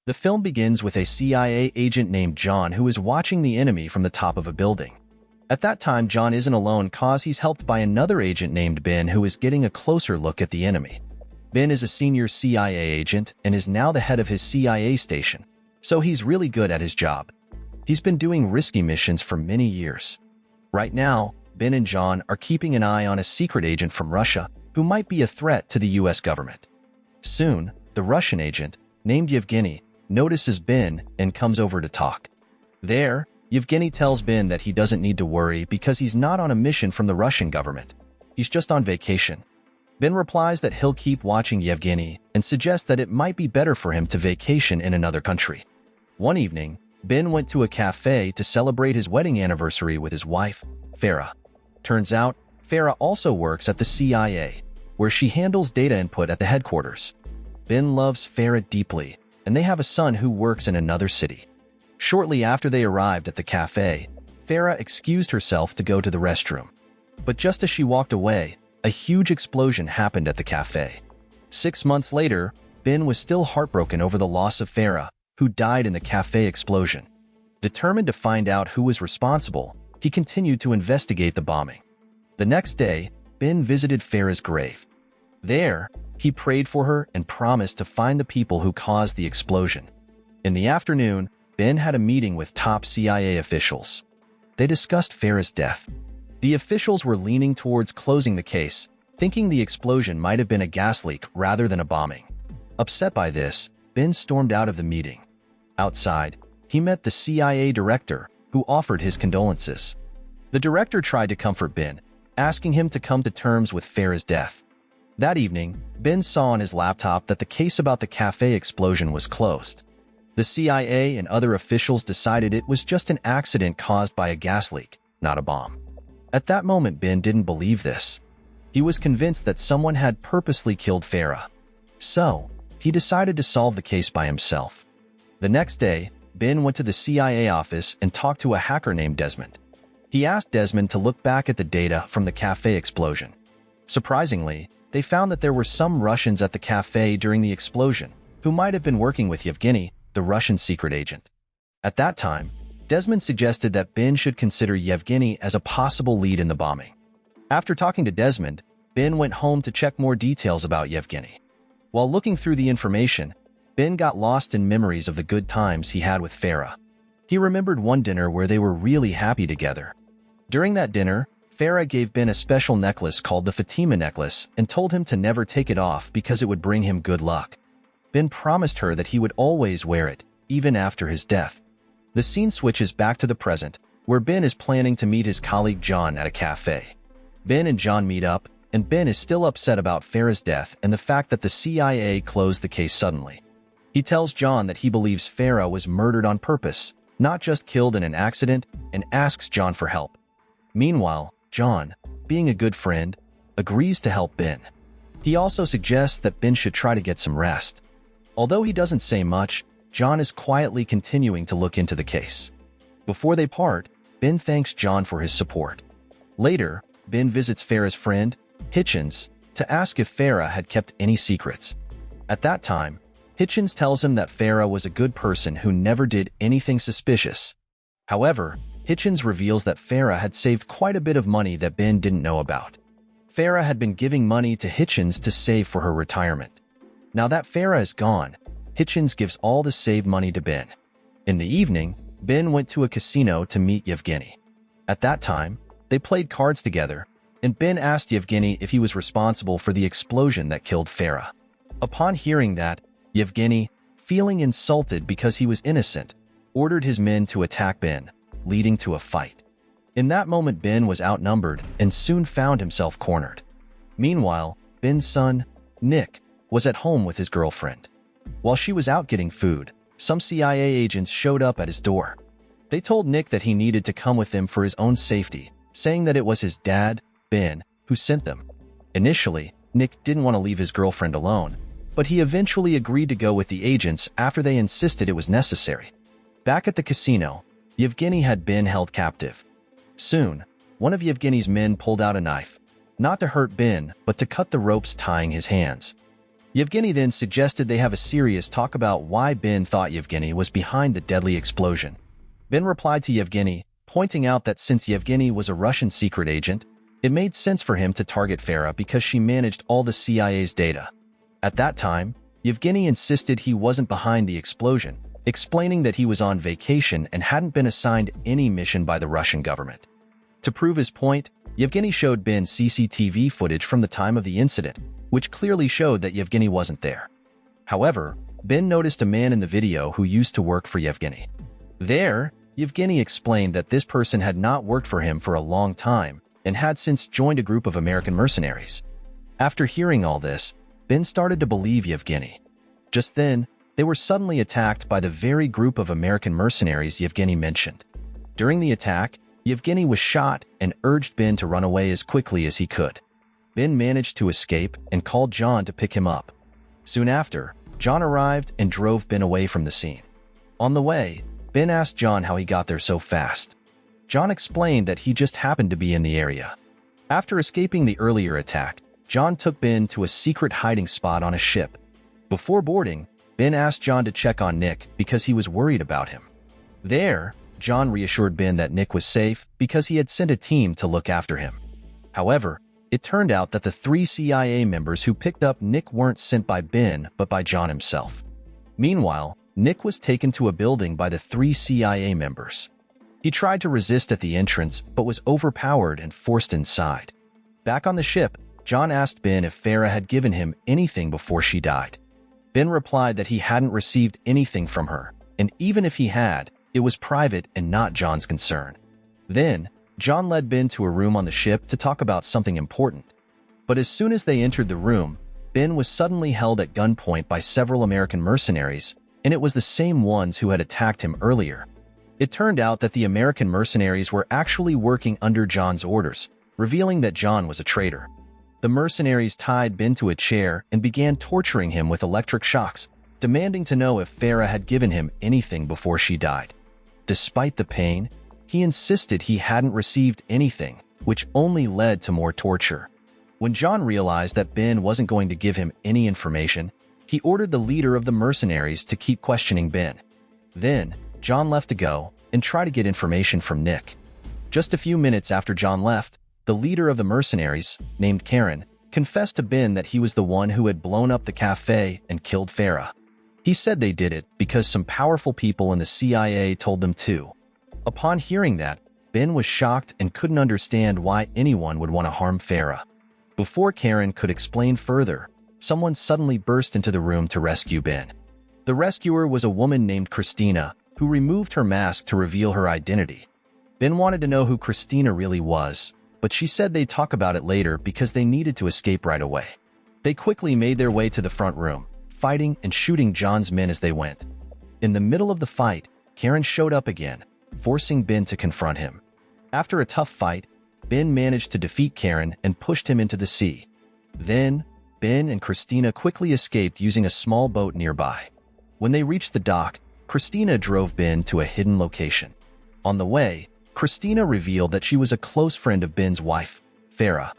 The film begins with a CIA agent named John who is watching the enemy from the top of a building. At that time, John isn't alone cause he's helped by another agent named Ben who is getting a closer look at the enemy. Ben is a senior CIA agent and is now the head of his CIA station, so he's really good at his job. He's been doing risky missions for many years. Right now, Ben and John are keeping an eye on a secret agent from Russia who might be a threat to the US government. Soon, the Russian agent, named Yevgeny, notices Ben and comes over to talk. There, Yevgeny tells Ben that he doesn't need to worry because he's not on a mission from the Russian government. He's just on vacation. Ben replies that he'll keep watching Yevgeny and suggests that it might be better for him to vacation in another country. One evening, Ben went to a cafe to celebrate his wedding anniversary with his wife, Farah. Turns out, Farah also works at the CIA, where she handles data input at the headquarters. Ben loves Farah deeply, and they have a son who works in another city. Shortly after they arrived at the cafe, Farah excused herself to go to the restroom. But just as she walked away, a huge explosion happened at the cafe. 6 months later, Ben was still heartbroken over the loss of Farah, who died in the cafe explosion. Determined to find out who was responsible, he continued to investigate the bombing. The next day, Ben visited Farah's grave. There, he prayed for her and promised to find the people who caused the explosion. In the afternoon, Ben had a meeting with top CIA officials. They discussed Farah's death. The officials were leaning towards closing the case, thinking the explosion might have been a gas leak rather than a bombing. Upset by this, Ben stormed out of the meeting. Outside, he met the CIA director, who offered his condolences. The director tried to comfort Ben, asking him to come to terms with Farah's death. That evening, Ben saw on his laptop that the case about the cafe explosion was closed. The CIA and other officials decided it was just an accident caused by a gas leak, not a bomb. At that moment, Ben didn't believe this. He was convinced that someone had purposely killed Farah. So, he decided to solve the case by himself. The next day, Ben went to the CIA office and talked to a hacker named Desmond. He asked Desmond to look back at the data from the cafe explosion. Surprisingly, they found that there were some Russians at the cafe during the explosion who might have been working with Yevgeny, the Russian secret agent. At that time, Desmond suggested that Ben should consider Yevgeny as a possible lead in the bombing. After talking to Desmond, Ben went home to check more details about Yevgeny. While looking through the information, Ben got lost in memories of the good times he had with Farah. He remembered one dinner where they were really happy together. During that dinner, Farah gave Ben a special necklace called the Fatima necklace and told him to never take it off because it would bring him good luck. Ben promised her that he would always wear it, even after his death. The scene switches back to the present, where Ben is planning to meet his colleague John at a cafe. Ben and John meet up, and Ben is still upset about Farah's death and the fact that the CIA closed the case suddenly. He tells John that he believes Farah was murdered on purpose, not just killed in an accident, and asks John for help. Meanwhile, John, being a good friend, agrees to help Ben. He also suggests that Ben should try to get some rest. Although he doesn't say much, John is quietly continuing to look into the case. Before they part, Ben thanks John for his support. Later, Ben visits Farah's friend, Hitchens, to ask if Farah had kept any secrets. At that time, Hitchens tells him that Farah was a good person who never did anything suspicious. However, Hitchens reveals that Farah had saved quite a bit of money that Ben didn't know about. Farah had been giving money to Hitchens to save for her retirement. Now that Farah is gone, Hitchens gives all the saved money to Ben. In the evening, Ben went to a casino to meet Yevgeny. At that time, they played cards together, and Ben asked Yevgeny if he was responsible for the explosion that killed Farah. Upon hearing that, Yevgeny, feeling insulted because he was innocent, ordered his men to attack Ben, leading to a fight. In that moment, Ben was outnumbered and soon found himself cornered. Meanwhile, Ben's son, Nick, was at home with his girlfriend. While she was out getting food, some CIA agents showed up at his door. They told Nick that he needed to come with them for his own safety, saying that it was his dad, Ben, who sent them. Initially, Nick didn't want to leave his girlfriend alone, but he eventually agreed to go with the agents after they insisted it was necessary. Back at the casino, Yevgeny had been held captive. Soon, one of Yevgeny's men pulled out a knife, not to hurt Ben, but to cut the ropes tying his hands. Yevgeny then suggested they have a serious talk about why Ben thought Yevgeny was behind the deadly explosion. Ben replied to Yevgeny, pointing out that since Yevgeny was a Russian secret agent, it made sense for him to target Farah because she managed all the CIA's data. At that time, Yevgeny insisted he wasn't behind the explosion, explaining that he was on vacation and hadn't been assigned any mission by the Russian government. To prove his point, Yevgeny showed Ben CCTV footage from the time of the incident, which clearly showed that Yevgeny wasn't there. However, Ben noticed a man in the video who used to work for Yevgeny. There, Yevgeny explained that this person had not worked for him for a long time and had since joined a group of American mercenaries. After hearing all this, Ben started to believe Yevgeny. Just then, they were suddenly attacked by the very group of American mercenaries Yevgeny mentioned. During the attack, Yevgeny was shot and urged Ben to run away as quickly as he could. Ben managed to escape and called John to pick him up. Soon after, John arrived and drove Ben away from the scene. On the way, Ben asked John how he got there so fast. John explained that he just happened to be in the area. After escaping the earlier attack, John took Ben to a secret hiding spot on a ship. Before boarding, Ben asked John to check on Nick because he was worried about him. There, John reassured Ben that Nick was safe because he had sent a team to look after him. However, it turned out that the 3 CIA members who picked up Nick weren't sent by Ben but by John himself. Meanwhile, Nick was taken to a building by the 3 CIA members. He tried to resist at the entrance but was overpowered and forced inside. Back on the ship, John asked Ben if Farah had given him anything before she died. Ben replied that he hadn't received anything from her, and even if he had, it was private and not John's concern. Then, John led Ben to a room on the ship to talk about something important. But as soon as they entered the room, Ben was suddenly held at gunpoint by several American mercenaries, and it was the same ones who had attacked him earlier. It turned out that the American mercenaries were actually working under John's orders, revealing that John was a traitor. The mercenaries tied Ben to a chair and began torturing him with electric shocks, demanding to know if Farah had given him anything before she died. Despite the pain, he insisted he hadn't received anything, which only led to more torture. When John realized that Ben wasn't going to give him any information, he ordered the leader of the mercenaries to keep questioning Ben. Then, John left to go and try to get information from Nick. Just a few minutes after John left, the leader of the mercenaries, named Karen, confessed to Ben that he was the one who had blown up the cafe and killed Farah. He said they did it because some powerful people in the CIA told them to. Upon hearing that, Ben was shocked and couldn't understand why anyone would want to harm Farah. Before Karen could explain further, someone suddenly burst into the room to rescue Ben. The rescuer was a woman named Christina, who removed her mask to reveal her identity. Ben wanted to know who Christina really was, but she said they'd talk about it later because they needed to escape right away. They quickly made their way to the front room, fighting and shooting John's men as they went. In the middle of the fight, Karen showed up again, forcing Ben to confront him. After a tough fight, Ben managed to defeat Karen and pushed him into the sea. Then, Ben and Christina quickly escaped using a small boat nearby. When they reached the dock, Christina drove Ben to a hidden location. On the way, Christina revealed that she was a close friend of Ben's wife, Farah.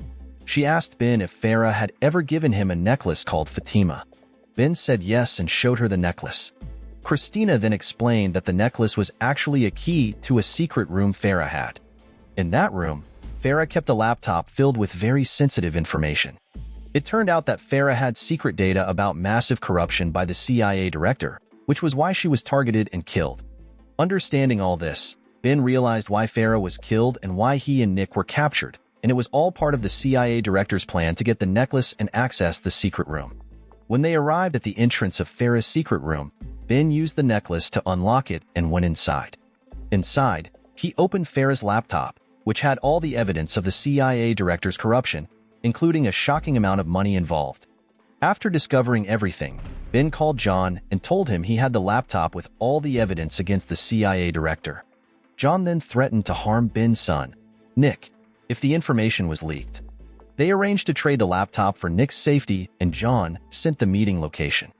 She asked Ben if Farah had ever given him a necklace called Fatima. Ben said yes and showed her the necklace. Christina then explained that the necklace was actually a key to a secret room Farah had. In that room, Farah kept a laptop filled with very sensitive information. It turned out that Farah had secret data about massive corruption by the CIA director, which was why she was targeted and killed. Understanding all this, Ben realized why Farah was killed and why he and Nick were captured, and it was all part of the CIA director's plan to get the necklace and access the secret room. When they arrived at the entrance of Farah's secret room, Ben used the necklace to unlock it and went inside. Inside, he opened Farah's laptop, which had all the evidence of the CIA director's corruption, including a shocking amount of money involved. After discovering everything, Ben called John and told him he had the laptop with all the evidence against the CIA director. John then threatened to harm Ben's son, Nick, if the information was leaked. They arranged to trade the laptop for Nick's safety, and John sent the meeting location.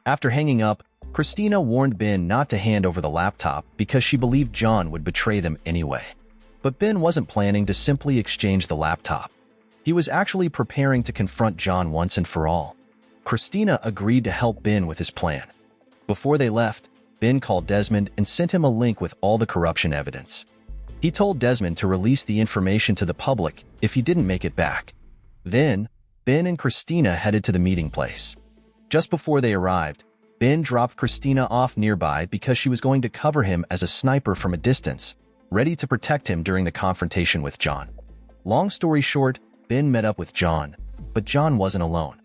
After hanging up, Christina warned Ben not to hand over the laptop because she believed John would betray them anyway. But Ben wasn't planning to simply exchange the laptop. He was actually preparing to confront John once and for all. Christina agreed to help Ben with his plan. Before they left, Ben called Desmond and sent him a link with all the corruption evidence. He told Desmond to release the information to the public if he didn't make it back. Then, Ben and Christina headed to the meeting place. Just before they arrived, Ben dropped Christina off nearby because she was going to cover him as a sniper from a distance, ready to protect him during the confrontation with John. Long story short, Ben met up with John, but John wasn't alone.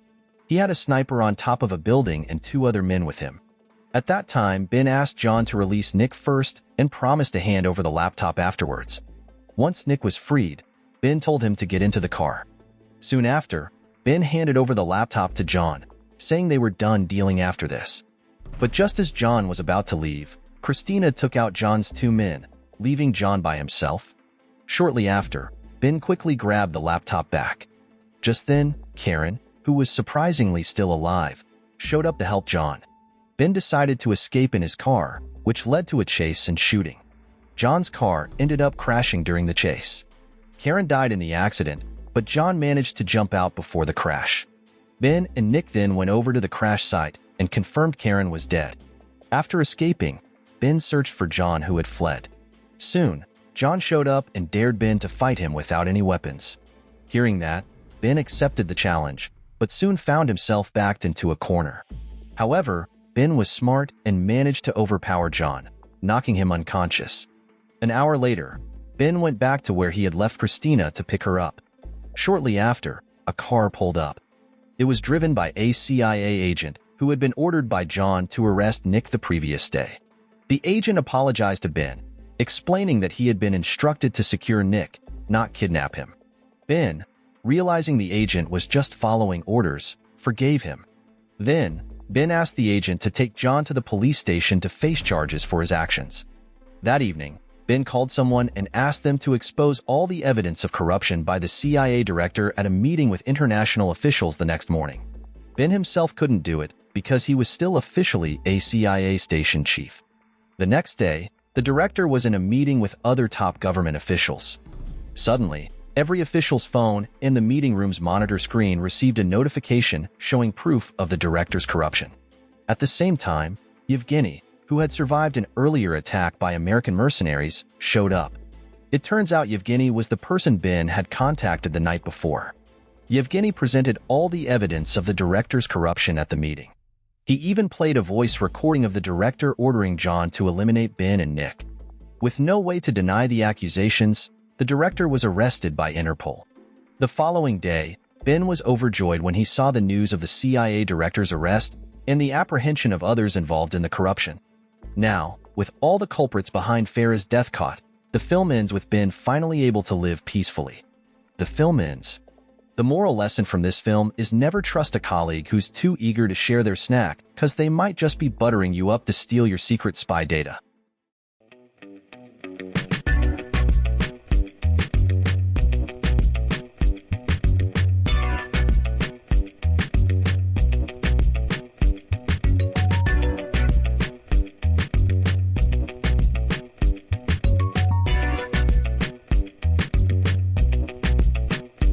He had a sniper on top of a building and 2 other men with him. At that time, Ben asked John to release Nick first and promised to hand over the laptop afterwards. Once Nick was freed, Ben told him to get into the car. Soon after, Ben handed over the laptop to John, saying they were done dealing after this. But just as John was about to leave, Christina took out John's 2 men, leaving John by himself. Shortly after, Ben quickly grabbed the laptop back. Just then, Karen, who was surprisingly still alive, showed up to help John. Ben decided to escape in his car, which led to a chase and shooting. John's car ended up crashing during the chase. Karen died in the accident, but John managed to jump out before the crash. Ben and Nick then went over to the crash site and confirmed Karen was dead. After escaping, Ben searched for John, who had fled. Soon, John showed up and dared Ben to fight him without any weapons. Hearing that, Ben accepted the challenge, but soon found himself backed into a corner. However, Ben was smart and managed to overpower John, knocking him unconscious. An hour later, Ben went back to where he had left Christina to pick her up. Shortly after, a car pulled up. It was driven by a CIA agent who had been ordered by John to arrest Nick the previous day. The agent apologized to Ben, explaining that he had been instructed to secure Nick, not kidnap him. Ben, realizing the agent was just following orders, forgave him. Then, Ben asked the agent to take John to the police station to face charges for his actions. That evening, Ben called someone and asked them to expose all the evidence of corruption by the CIA director at a meeting with international officials the next morning. Ben himself couldn't do it because he was still officially a CIA station chief. The next day, the director was in a meeting with other top government officials. Suddenly, every official's phone in the meeting room's monitor screen received a notification showing proof of the director's corruption. At the same time, Yevgeny, who had survived an earlier attack by American mercenaries, showed up. It turns out Yevgeny was the person Ben had contacted the night before. Yevgeny presented all the evidence of the director's corruption at the meeting. He even played a voice recording of the director ordering John to eliminate Ben and Nick. With no way to deny the accusations, the director was arrested by Interpol. The following day, Ben was overjoyed when he saw the news of the CIA director's arrest and the apprehension of others involved in the corruption. Now, with all the culprits behind Farah's death caught, the film ends with Ben finally able to live peacefully. The film ends. The moral lesson from this film is never trust a colleague who's too eager to share their snack, because they might just be buttering you up to steal your secret spy data.